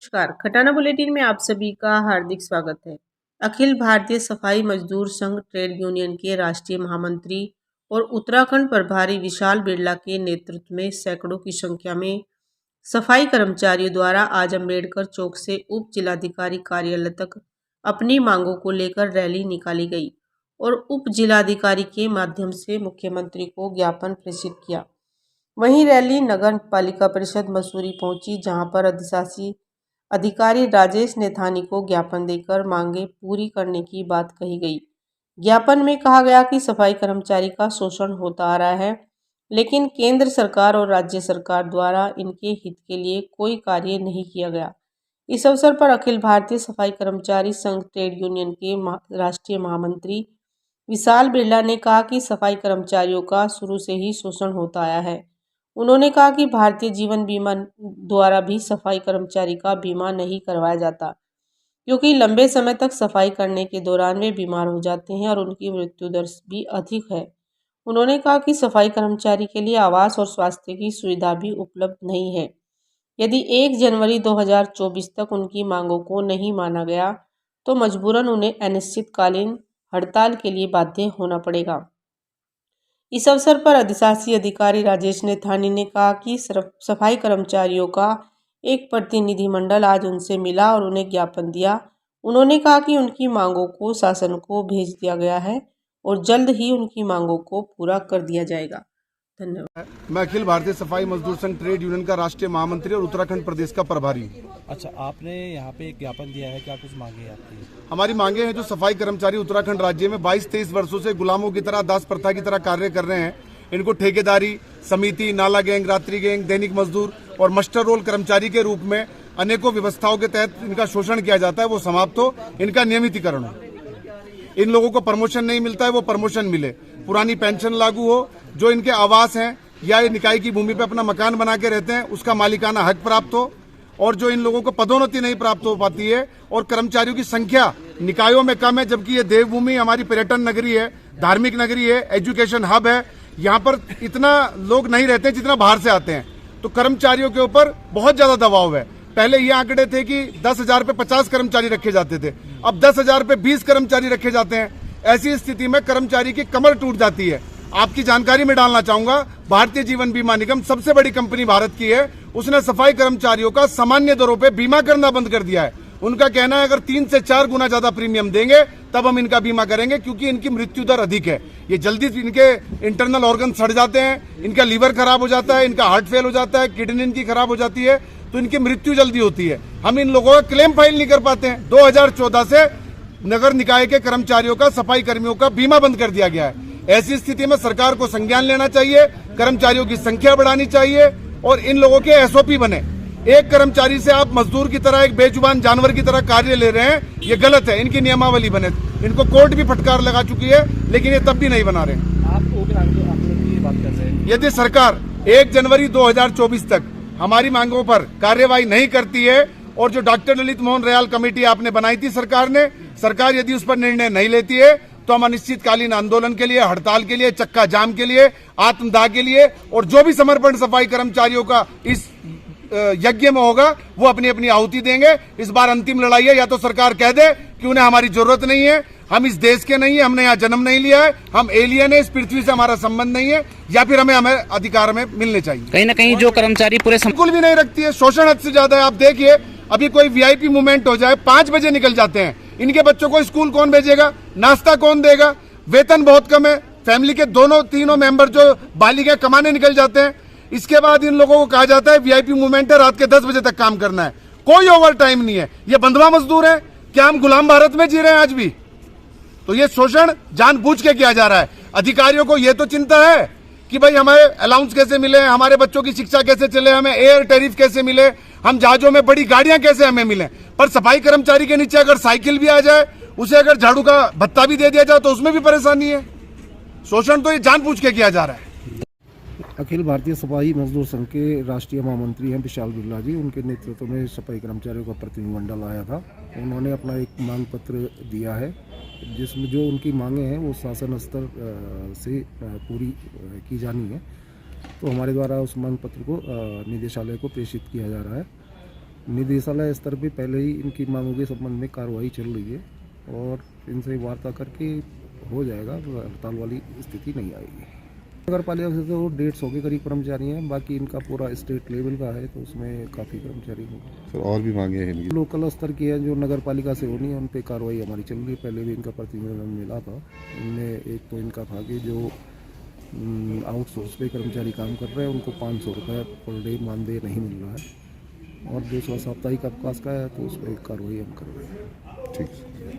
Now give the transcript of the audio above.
नमस्कार, खटाना बुलेटिन में आप सभी का हार्दिक स्वागत है। अखिल भारतीय सफाई मजदूर संघ ट्रेड यूनियन के राष्ट्रीय महामंत्री और उत्तराखंड प्रभारी विशाल बिरला के नेतृत्व में सैकड़ों की संख्या में सफाई कर्मचारियों द्वारा आज अम्बेडकर चौक से उप जिलाधिकारी कार्यालय तक अपनी मांगों को लेकर रैली निकाली गई और उप जिलाधिकारी के माध्यम से मुख्यमंत्री को ज्ञापन प्रेषित किया। वहीं रैली नगर पालिका परिषद मसूरी पहुंची, जहां पर अधिकारी राजेश नेथानी को ज्ञापन देकर मांगे पूरी करने की बात कही गई। ज्ञापन में कहा गया कि सफाई कर्मचारी का शोषण होता आ रहा है, लेकिन केंद्र सरकार और राज्य सरकार द्वारा इनके हित के लिए कोई कार्य नहीं किया गया। इस अवसर पर अखिल भारतीय सफाई कर्मचारी संघ ट्रेड यूनियन के राष्ट्रीय महामंत्री विशाल बिरला ने कहा कि सफाई कर्मचारियों का शुरू से ही शोषण होता आया है। उन्होंने कहा कि भारतीय जीवन बीमा द्वारा भी सफाई कर्मचारी का बीमा नहीं करवाया जाता, क्योंकि लंबे समय तक सफाई करने के दौरान वे बीमार हो जाते हैं और उनकी मृत्यु दर भी अधिक है। उन्होंने कहा कि सफाई कर्मचारी के लिए आवास और स्वास्थ्य की सुविधा भी उपलब्ध नहीं है। यदि 1 जनवरी 2024 तक उनकी मांगों को नहीं माना गया तो मजबूरन उन्हें अनिश्चितकालीन हड़ताल के लिए बाध्य होना पड़ेगा। इस अवसर पर अधिशासी अधिकारी राजेश नेथानी ने कहा कि सफाई कर्मचारियों का एक प्रतिनिधिमंडल आज उनसे मिला और उन्हें ज्ञापन दिया। उन्होंने कहा कि उनकी मांगों को शासन को भेज दिया गया है और जल्द ही उनकी मांगों को पूरा कर दिया जाएगा। धन्यवाद। मैं अखिल भारतीय सफाई मजदूर संघ ट्रेड यूनियन का राष्ट्रीय महामंत्री और उत्तराखंड प्रदेश का प्रभारी हूँ। अच्छा, आपने यहाँ पे एक ज्ञापन दिया है, क्या कुछ मांगे हैं आपकी? हमारी मांगे हैं, जो सफाई कर्मचारी उत्तराखंड राज्य में 22-23 वर्षों से गुलामों की तरह, दास प्रथा की तरह कार्य कर रहे हैं, इनको ठेकेदारी, समिति, नाला गैंग, रात्रि गैंग, दैनिक मजदूर और मस्टर रोल कर्मचारी के रूप में अनेकों व्यवस्थाओं के तहत इनका शोषण किया जाता है, वो समाप्त हो, इनका नियमितीकरण हो। इन लोगों को प्रमोशन नहीं मिलता है, वो प्रमोशन मिले। पुरानी पेंशन लागू हो, जो इनके आवास हैं या निकाय की भूमि पर अपना मकान बना के रहते हैं उसका मालिकाना हक प्राप्त हो, और जो इन लोगों को पदोन्नति नहीं प्राप्त हो पाती है और कर्मचारियों की संख्या निकायों में कम है, जबकि ये देवभूमि हमारी पर्यटन नगरी है, धार्मिक नगरी है, एजुकेशन हब है, यहाँ पर इतना लोग नहीं रहते जितना बाहर से आते हैं, तो कर्मचारियों के ऊपर बहुत ज्यादा दबाव है। पहले ये आंकड़े थे कि 10,000 पे 50 कर्मचारी रखे जाते थे, अब 10,000 पे 20 कर्मचारी रखे जाते हैं। ऐसी स्थिति में कर्मचारी की कमर टूट जाती है। आपकी जानकारी में डालना चाहूंगा, भारतीय जीवन बीमा निगम सबसे बड़ी कंपनी भारत की है, उसने सफाई कर्मचारियों का सामान्य दरों पे बीमा करना बंद कर दिया है। उनका कहना है अगर 3 से 4 गुना ज्यादा प्रीमियम देंगे तब हम इनका बीमा करेंगे, क्योंकि इनकी मृत्यु दर अधिक है। ये जल्दी इनके इंटरनल ऑर्गन सड़ जाते हैं, इनका लीवर खराब हो जाता है, इनका हार्ट फेल हो जाता है, किडनी इनकी खराब हो जाती है, तो इनकी मृत्यु जल्दी होती है। हम इन लोगों का क्लेम फाइल नहीं कर पाते हैं। 2014 से नगर निकाय के कर्मचारियों का, सफाई कर्मियों का बीमा बंद कर दिया गया है। ऐसी स्थिति में सरकार को संज्ञान लेना चाहिए, कर्मचारियों की संख्या बढ़ानी चाहिए और इन लोगों के एसओपी बने। एक कर्मचारी से आप मजदूर की तरह, एक बेजुबान जानवर की तरह कार्य ले रहे हैं, ये गलत है। इनकी नियमावली बने। इनको कोर्ट भी फटकार लगा चुकी है, लेकिन ये तब भी नहीं बना रहे। आप की बात कर रहे हैं, यदि सरकार 1 जनवरी 2024 तक हमारी मांगों पर कार्यवाही नहीं करती है और जो doctor Lalit Mohan royal committee आपने बनाई थी सरकार यदि उस पर निर्णय नहीं लेती है तो हम अनिश्चितकालीन आंदोलन के लिए, हड़ताल के लिए, चक्का जाम के लिए, आत्मदाह के लिए और जो भी समर्पण सफाई कर्मचारियों का इस यज्ञ में होगा वो अपनी अपनी आहुति देंगे। इस बार अंतिम लड़ाई है, या तो सरकार कह दे कि उन्हें हमारी जरूरत नहीं है, हम इस देश के नहीं है, हमने यहाँ जन्म नहीं लिया है, हम एलियन है, इस पृथ्वी से हमारा संबंध नहीं है, या फिर हमें अधिकार हमें मिलने चाहिए। कहीं ना कहीं जो कर्मचारी पूरे बिल्कुल भी नहीं रखती है, शोषण हद से ज्यादा है। आप देखिए, अभी कोई वीआईपी मूवमेंट हो जाए, 5 बजे निकल जाते हैं। इनके बच्चों को स्कूल कौन भेजेगा, नाश्ता कौन देगा, वेतन बहुत कम है, फैमिली के तीनों मेंबर जो बालिगें कमाने निकल जाते हैं। इसके बाद इन लोगों को कहा जाता है वीआईपी मूवमेंट है, रात के 10 बजे तक काम करना है, कोई ओवर टाइम नहीं है। ये बंधुआ मजदूर है, क्या हम गुलाम भारत में जी रहे हैं आज भी? तो ये शोषण जानबूझ के किया जा रहा है। अधिकारियों को ये तो चिंता है कि भाई हमें अलाउंस कैसे मिले, हमारे बच्चों की शिक्षा कैसे चले, हमें एयर टैरिफ कैसे मिले, हम जहाजों में बड़ी गाड़ियां कैसे हमें मिले, पर सफाई कर्मचारी के नीचे अगर साइकिल भी आ जाए, उसे अगर झाड़ू का भत्ता भी दे दिया जाए तो उसमें भी परेशानी है। शोषण तो ये जानबूझ के किया जा रहा है। अखिल भारतीय सफाई मजदूर संघ के राष्ट्रीय महामंत्री हैं विशाल बिरला जी, उनके नेतृत्व में सफाई कर्मचारियों का प्रतिनिधिमंडल आया था। उन्होंने अपना एक मांग पत्र दिया है, जिसमें जो उनकी मांगे हैं वो शासन स्तर से पूरी की जानी है। तो हमारे द्वारा उस मांग पत्र को निदेशालय को प्रेषित किया जा रहा है निदेशालय स्तर पे पहले ही इनकी मांगों के संबंध में कार्रवाई चल रही है और इनसे वार्ता करके हो जाएगा, हड़ताल वाली स्थिति नहीं आएगी। नगर पालिका से तो 150 के करीब कर्मचारी हैं, बाकी इनका पूरा स्टेट लेवल का है तो उसमें काफ़ी कर्मचारी होंगे। सर और भी मांगे हैं इनकी? लोकल स्तर की है जो नगर पालिका से होनी है, उन पर कार्रवाई हमारी चल रही है। पहले भी इनका प्रतिवेदन मिला था। इनमें एक तो इनका था कि जो आउटसोर्स पे कर्मचारी काम कर रहे हैं उनको 500 रुपये पर डे मानदेय नहीं मिल रहा है, और दूसरा साप्ताहिक अवकाश का है तो उस पर कार्रवाई हम कर रहे हैं। ठीक है।